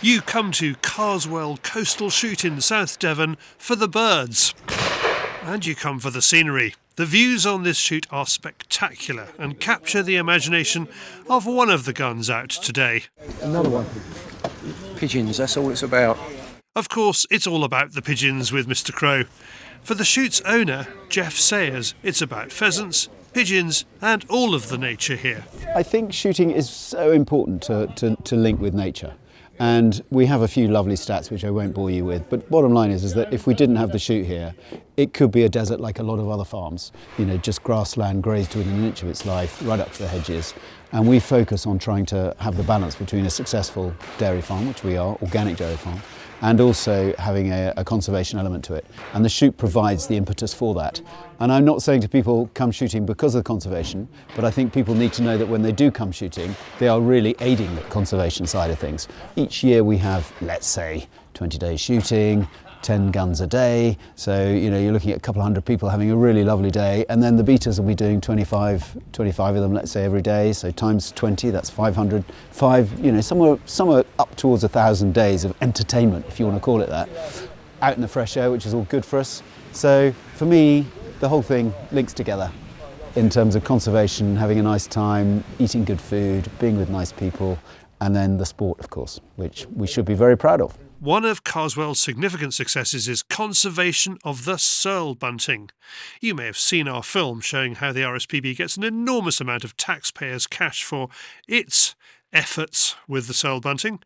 You come to Carswell Coastal Shoot in South Devon for the birds. And you come for the scenery. The views on this shoot are spectacular and capture the imagination of one of the guns out today. Another one. Pigeons, that's all it's about. Of course, it's all about the pigeons with Mr. Crow. For the shoot's owner, Jeff Sayers, it's about pheasants, pigeons and all of the nature here. I think shooting is so important to link with nature. And we have a few lovely stats which I won't bore you with, but bottom line is that if we didn't have the shoot here, it could be a desert like a lot of other farms. You know, just grassland grazed within an inch of its life, right up to the hedges. And we focus on trying to have the balance between a successful dairy farm, which we are, organic dairy farm, and also having a conservation element to it. And the shoot provides the impetus for that. And I'm not saying to people come shooting because of conservation, but I think people need to know that when they do come shooting, they are really aiding the conservation side of things. Each year we have, let's say, 20 days shooting, 10 guns a day. So, you know, you're looking at a couple of hundred people having a really lovely day. And then the beaters will be doing 25 of them, let's say, every day. So times 20, that's 500. Somewhere up towards 1,000 days of entertainment, if you want to call it that, out in the fresh air, which is all good for us. So for me, the whole thing links together in terms of conservation, having a nice time, eating good food, being with nice people, and then the sport, of course, which we should be very proud of. One of Carswell's significant successes is conservation of the searle bunting. You may have seen our film showing how the RSPB gets an enormous amount of taxpayers' cash for its efforts with the searle bunting.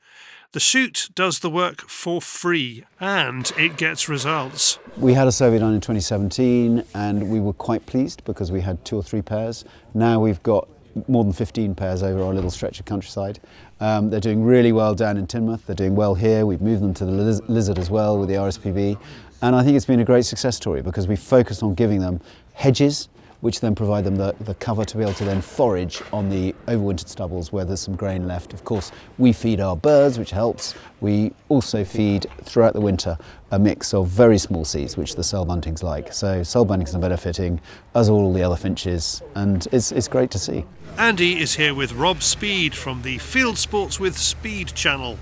The shoot does the work for free and it gets results. We had a survey done in 2017 and we were quite pleased because we had 2 or 3 pairs. Now we've got more than 15 pairs over our little stretch of countryside. They're doing really well down in Teignmouth, they're doing well here, we've moved them to the Lizard as well with the RSPB, and I think it's been a great success story because we focused on giving them hedges which then provide them the cover to be able to then forage on the overwintered stubbles where there's some grain left. Of course, we feed our birds, which helps. We also feed throughout the winter a mix of very small seeds, which the searle buntings like. So searle buntings are benefiting, as all the other finches, and it's great to see. Andy is here with Rob Speed from the Fieldsports with Speed channel.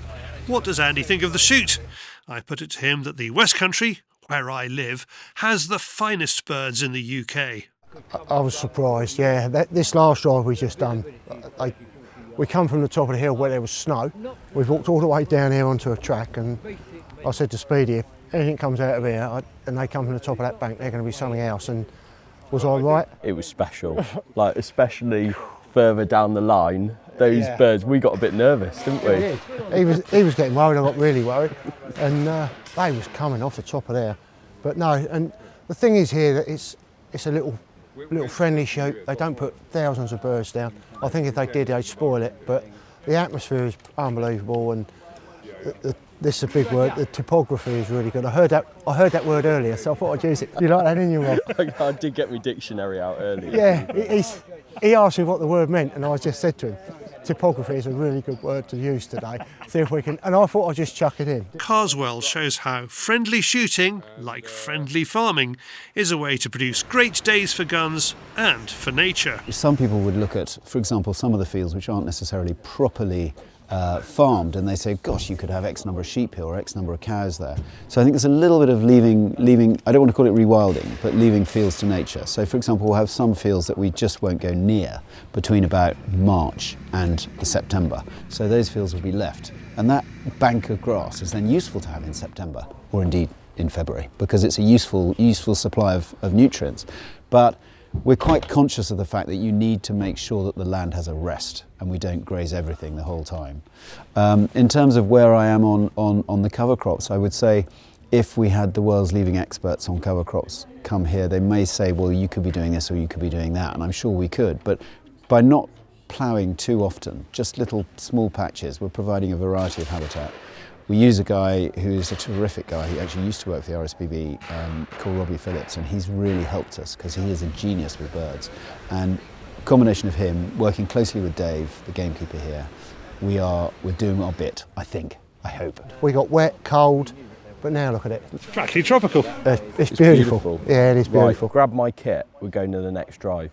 What does Andy think of the shoot? I put it to him that the West Country, where I live, has the finest birds in the UK. I was surprised, yeah. This last drive we just done, we come from the top of the hill where there was snow. We've walked all the way down here onto a track, and I said to Speedy, if anything comes out of here and they come from the top of that bank, they're going to be something else. And was I right? It was special, like especially further down the line. Those birds, we got a bit nervous, didn't we? Yeah. He was getting worried. I got really worried, and they was coming off the top of there. But no, and the thing is here that it's a little friendly shoot. They don't put thousands of birds down. I think if they did, they'd spoil it. But the atmosphere is unbelievable, and this is a big word. The topography is really good. I heard that word earlier, so I thought I'd use it. You like that, didn't you, Rob? I did get my dictionary out earlier. Yeah, he asked me what the word meant, and I just said to him, topography is a really good word to use today. See if we can, and I thought I'd just chuck it in. Carswell shows how friendly shooting, like friendly farming, is a way to produce great days for guns and for nature. Some people would look at, for example, some of the fields which aren't necessarily properly farmed, and they say, gosh, you could have X number of sheep here or X number of cows there. So I think there's a little bit of leaving, I don't want to call it rewilding, but leaving fields to nature. So for example, we'll have some fields that we just won't go near between about March and September. So those fields will be left. And that bank of grass is then useful to have in September, or indeed in February, because it's a useful supply of nutrients. But we're quite conscious of the fact that you need to make sure that the land has a rest and we don't graze everything the whole time. In terms of where I am on the cover crops, I would say if we had the world's leading experts on cover crops come here, they may say, well, you could be doing this or you could be doing that, and I'm sure we could. But by not ploughing too often, just little small patches, we're providing a variety of habitat. We use a guy who's a terrific guy. He actually used to work for the RSPB, called Robbie Phillips, and he's really helped us because he is a genius with birds. And a combination of him working closely with Dave, the gamekeeper here, we're doing our bit, I think, I hope. We got wet, cold, but now look at it. It's practically tropical. It's beautiful. Yeah, it is beautiful. Right, grab my kit, we're going to the next drive.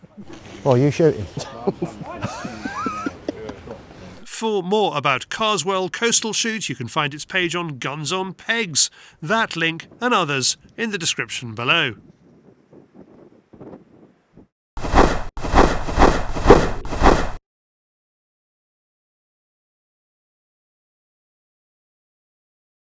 Oh, you shooting? For more about Carswell Coastal Shoot, you can find its page on Guns on Pegs. That link and others in the description below.